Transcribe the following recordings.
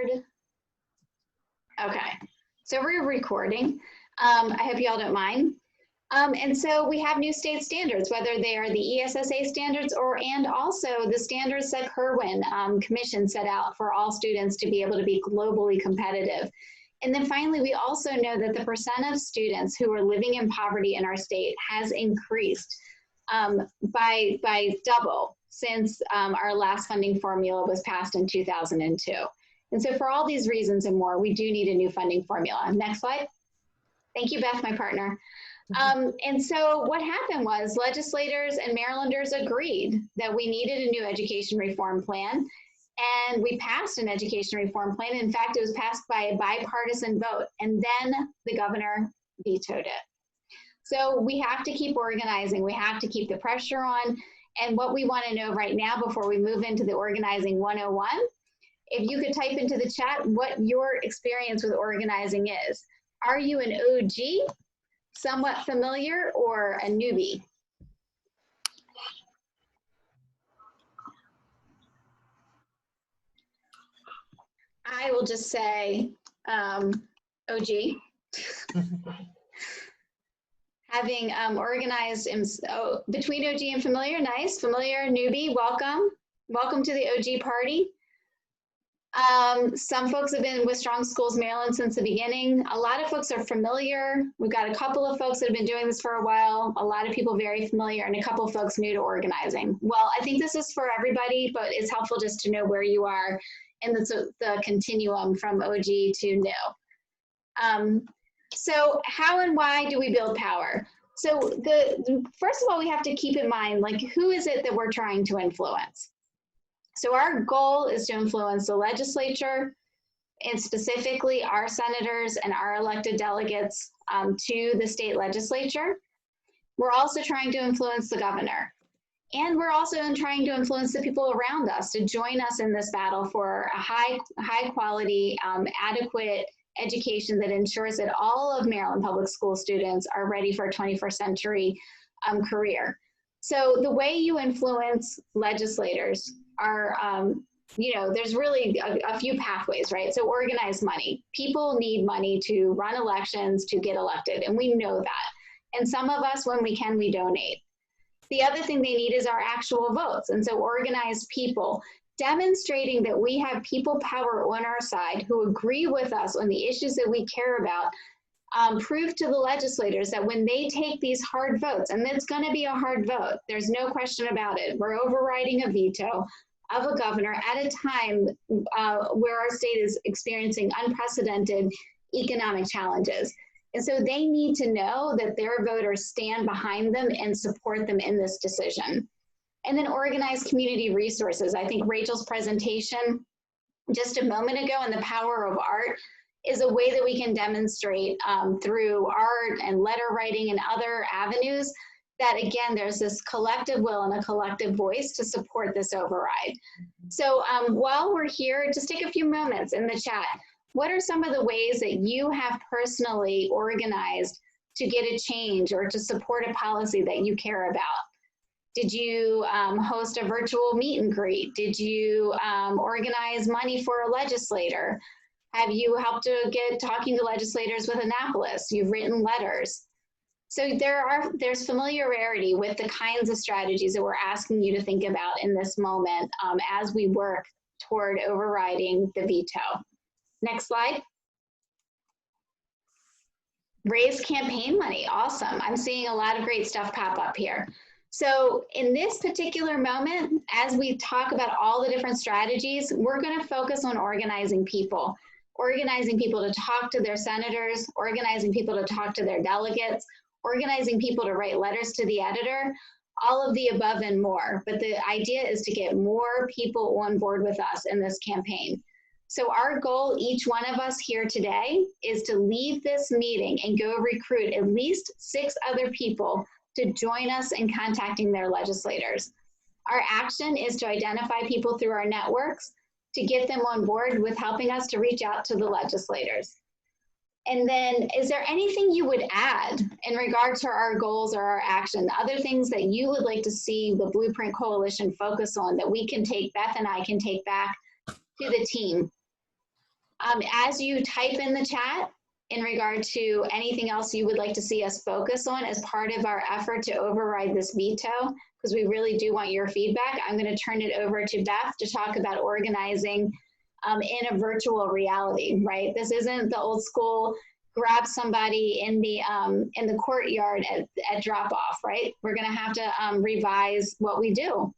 record. Okay, so we're recording. I hope you all don't mind. And so we have new state standards, whether they are the ESSA standards and also the standards that Kerwin Commission set out for all students to be able to be globally competitive. And then finally, we also know that the percent of students who are living in poverty in our state has increased by double since our last funding formula was passed in 2002. And so for all these reasons and more, we do need a new funding formula. Next slide. Thank you, Beth, my partner. And so what happened was legislators and Marylanders agreed that we needed a new education reform plan, and we passed an education reform plan. In fact, it was passed by a bipartisan vote, and then the governor vetoed it. So we have to keep organizing. We have to keep the pressure on. And what we want to know right now before we move into the Organizing 101, if you could type into the chat what your experience with organizing is. Are you an OG, somewhat familiar, or a newbie? I will just say OG. Having organized between OG and familiar, nice. Familiar, newbie, welcome. Welcome to the OG party. Some folks have been with Strong Schools Maryland since the beginning. A lot of folks are familiar. We've got a couple of folks that have been doing this for a while. A lot of people very familiar, and a couple of folks new to organizing. Well, I think this is for everybody, but it's helpful just to know where you are in the continuum from OG to new. So how and why do we build power? So first of all, we have to keep in mind, like, who is it that we're trying to influence? So our goal is to influence the legislature, and specifically our senators and our elected delegates to the state legislature. We're also trying to influence the governor. And we're also trying to influence the people around us to join us in this battle for a high quality, adequate education that ensures that all of Maryland public school students are ready for a 21st century career. So the way you influence legislators are, there's really a few pathways, right? So organize money. People need money to run elections, to get elected, and we know that. And some of us, when we can, we donate. The other thing they need is our actual votes. And so organized people, demonstrating that we have people power on our side who agree with us on the issues that we care about, prove to the legislators that when they take these hard votes, and it's going to be a hard vote, there's no question about it, we're overriding a veto of a governor at a time where our state is experiencing unprecedented economic challenges. And so they need to know that their voters stand behind them and support them in this decision. And then organize community resources. I think Rachel's presentation just a moment ago on the power of art is a way that we can demonstrate through art and letter writing and other avenues that, again, there's this collective will and a collective voice to support this override. So while we're here, just take a few moments in the chat. What are some of the ways that you have personally organized to get a change or to support a policy that you care about? Did you host a virtual meet and greet? Did you organize money for a legislator? Have you helped to get talking to legislators with Annapolis? You've written letters. So there's familiarity with the kinds of strategies that we're asking you to think about in this moment as we work toward overriding the veto. Next slide. Raise campaign money, awesome. I'm seeing a lot of great stuff pop up here. So in this particular moment, as we talk about all the different strategies, we're going to focus on organizing people to talk to their senators, organizing people to talk to their delegates, organizing people to write letters to the editor, all of the above and more. But the idea is to get more people on board with us in this campaign. So our goal, each one of us here today, is to leave this meeting and go recruit at least 6 other people to join us in contacting their legislators. Our action is to identify people through our networks to get them on board with helping us to reach out to the legislators. And then, is there anything you would add in regard to our goals or our action, other things that you would like to see the Blueprint Coalition focus on that we can take, Beth and I can take back to the team? As you type in the chat in regard to anything else you would like to see us focus on as part of our effort to override this veto, because we really do want your feedback, I'm going to turn it over to Beth to talk about organizing in a virtual reality, right? This isn't the old school grab somebody in the courtyard at drop off, right? We're going to have to revise what we do.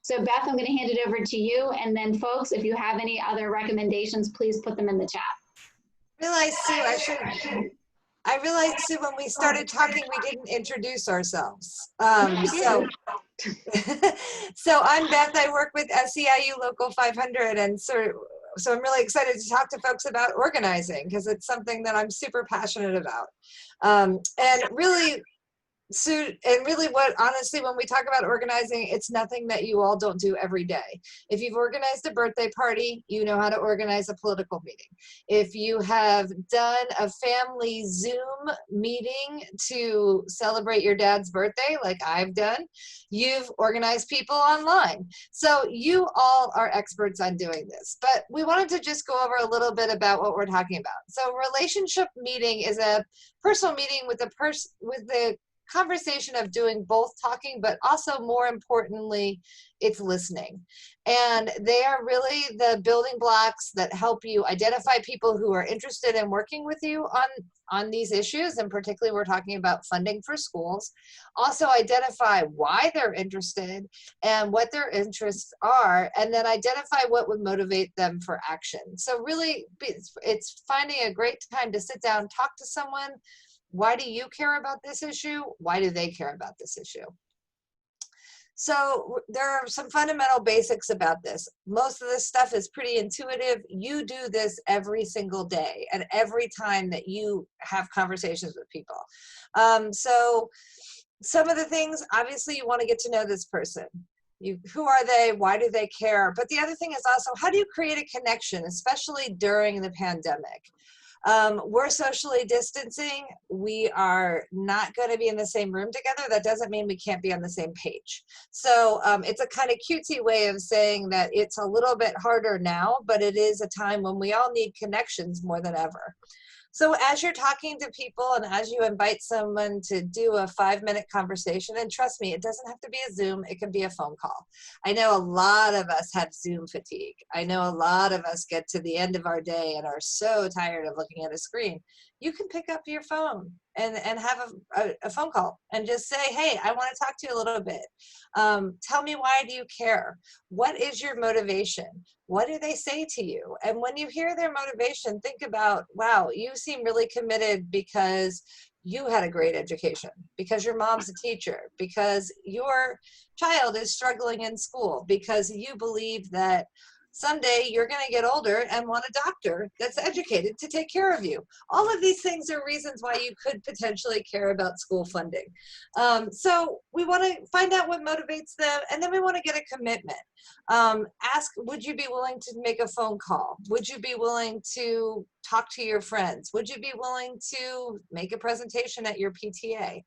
So Beth, I'm going to hand it over to you. And then folks, if you have any other recommendations, please put them in the chat. I realized, Sue, when we started talking, we didn't introduce ourselves. So I'm Beth. I work with SEIU Local 500, and so I'm really excited to talk to folks about organizing because it's something that I'm super passionate about. And really, Sue, and really honestly, when we talk about organizing, it's nothing that you all don't do every day. If you've organized a birthday party, you know how to organize a political meeting. If you have done a family Zoom meeting to celebrate your dad's birthday, like I've done, you've organized people online. So you all are experts on doing this, but we wanted to just go over a little bit about what we're talking about. So relationship meeting is a personal meeting with the conversation of doing both talking, but also more importantly, it's listening. And they are really the building blocks that help you identify people who are interested in working with you on these issues. And particularly, we're talking about funding for schools. Also identify why they're interested and what their interests are, and then identify what would motivate them for action. So really, it's finding a great time to sit down, talk to someone. Why do you care about this issue? Why do they care about this issue? So there are some fundamental basics about this. Most of this stuff is pretty intuitive. You do this every single day and every time that you have conversations with people. So some of the things, obviously you want to get to know this person. Who are they? Why do they care? But the other thing is also, how do you create a connection, especially during the pandemic? We're socially distancing. We are not going to be in the same room together. That doesn't mean we can't be on the same page. So it's a kind of cutesy way of saying that it's a little bit harder now, but it is a time when we all need connections more than ever. So as you're talking to people and as you invite someone to do a 5-minute conversation, and trust me, it doesn't have to be a Zoom, it can be a phone call. I know a lot of us have Zoom fatigue. I know a lot of us get to the end of our day and are so tired of looking at a screen. You can pick up your phone and have a phone call and just say, hey, I want to talk to you a little bit. Tell me, why do you care? What is your motivation? What do they say to you? And when you hear their motivation, think about, wow, you seem really committed because you had a great education, because your mom's a teacher, because your child is struggling in school, because you believe that someday you're going to get older and want a doctor that's educated to take care of you. All of these things are reasons why you could potentially care about school funding. So we want to find out what motivates them, and then we want to get a commitment. Ask, would you be willing to make a phone call? Would you be willing to talk to your friends? Would you be willing to make a presentation at your PTA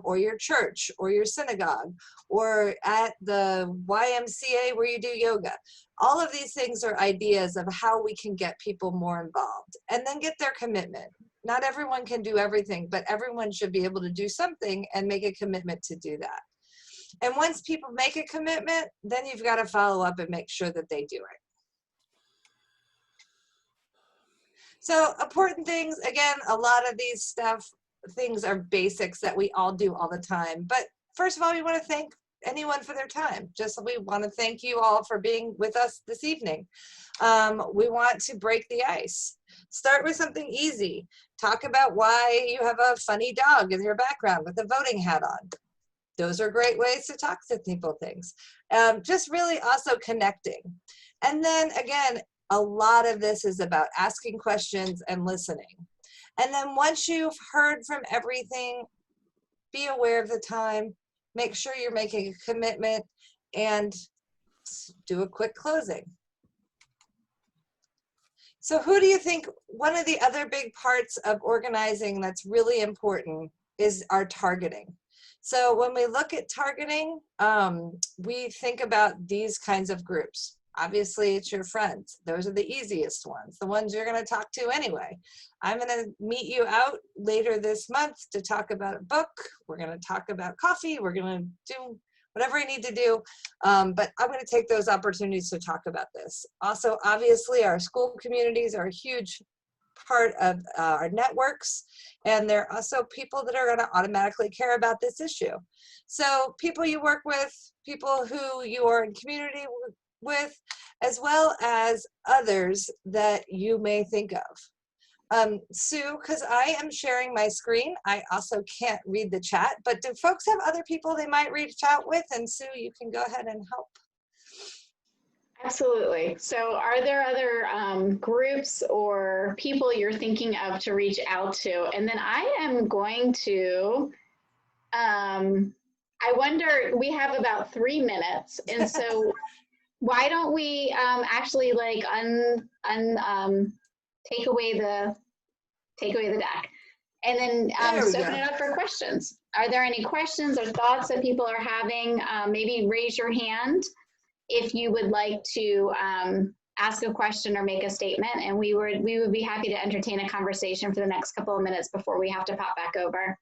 or your church or your synagogue or at the YMCA where you do yoga? All of these things are ideas of how we can get people more involved and then get their commitment. Not everyone can do everything, but everyone should be able to do something and make a commitment to do that. And once people make a commitment, then you've got to follow up and make sure that they do it. So important things, again, a lot of these things are basics that we all do all the time. But first of all, we want to thank anyone for their time. We want to thank you all for being with us this evening. We want to break the ice. Start with something easy. Talk about why you have a funny dog in your background with a voting hat on. Those are great ways to talk to people things. Just really also connecting. And then again, a lot of this is about asking questions and listening. And then once you've heard from everything, be aware of the time, make sure you're making a commitment, and do a quick closing. So who do you think, one of the other big parts of organizing that's really important is our targeting. So when we look at targeting, we think about these kinds of groups. Obviously, it's your friends. Those are the easiest ones, the ones you're going to talk to anyway. I'm going to meet you out later this month to talk about a book. We're going to talk about coffee. We're going to do whatever I need to do. But I'm going to take those opportunities to talk about this. Also, obviously, our school communities are a huge part of our networks, and they're also people that are going to automatically care about this issue. So people you work with, people who you are in community with, as well as others that you may think of. Sue, because I am sharing my screen, I also can't read the chat, but do folks have other people they might reach out with? And Sue, you can go ahead and help. Absolutely. So are there other groups or people you're thinking of to reach out to? And then I am going to, I wonder, we have about 3 minutes. And so why don't we actually like take away the deck, and then just open it up for questions. Are there any questions or thoughts that people are having? Maybe raise your hand if you would like to ask a question or make a statement, and we would be happy to entertain a conversation for the next couple of minutes before we have to pop back over.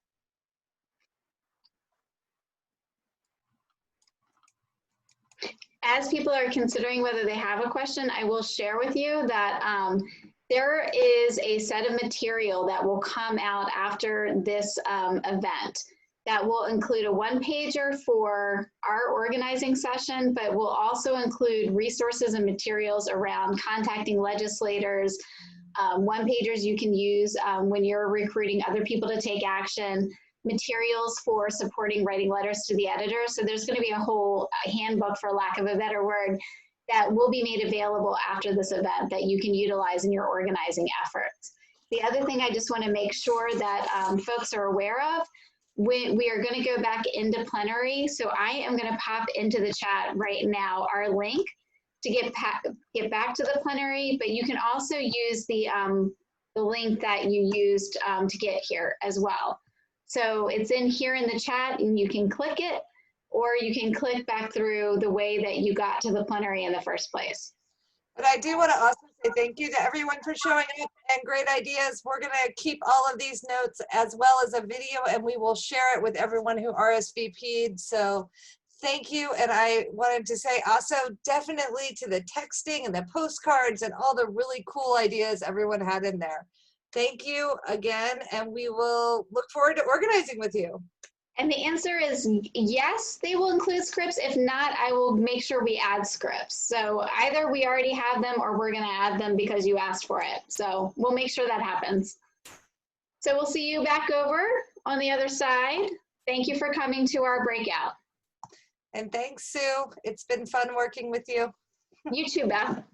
As people are considering whether they have a question, I will share with you that there is a set of material that will come out after this event that will include a one-pager for our organizing session, but will also include resources and materials around contacting legislators, one-pagers you can use when you're recruiting other people to take action, materials for supporting writing letters to the editor. So there's going to be a whole handbook, for lack of a better word, that will be made available after this event that you can utilize in your organizing efforts. The other thing I just want to make sure that folks are aware of, we are going to go back into plenary. So I am going to pop into the chat right now our link to get back to the plenary, but you can also use the link that you used to get here as well. So it's in here in the chat, and you can click it, or you can click back through the way that you got to the plenary in the first place. But I do want to also say thank you to everyone for showing up and great ideas. We're going to keep all of these notes as well as a video, and we will share it with everyone who RSVP'd. So thank you. And I wanted to say also definitely to the texting and the postcards and all the really cool ideas everyone had in there. Thank you again, and we will look forward to organizing with you. And the answer is yes, they will include scripts. If not, I will make sure we add scripts. So either we already have them or we're going to add them because you asked for it. So we'll make sure that happens. So we'll see you back over on the other side. Thank you for coming to our breakout. And thanks, Sue. It's been fun working with you. You too, Beth.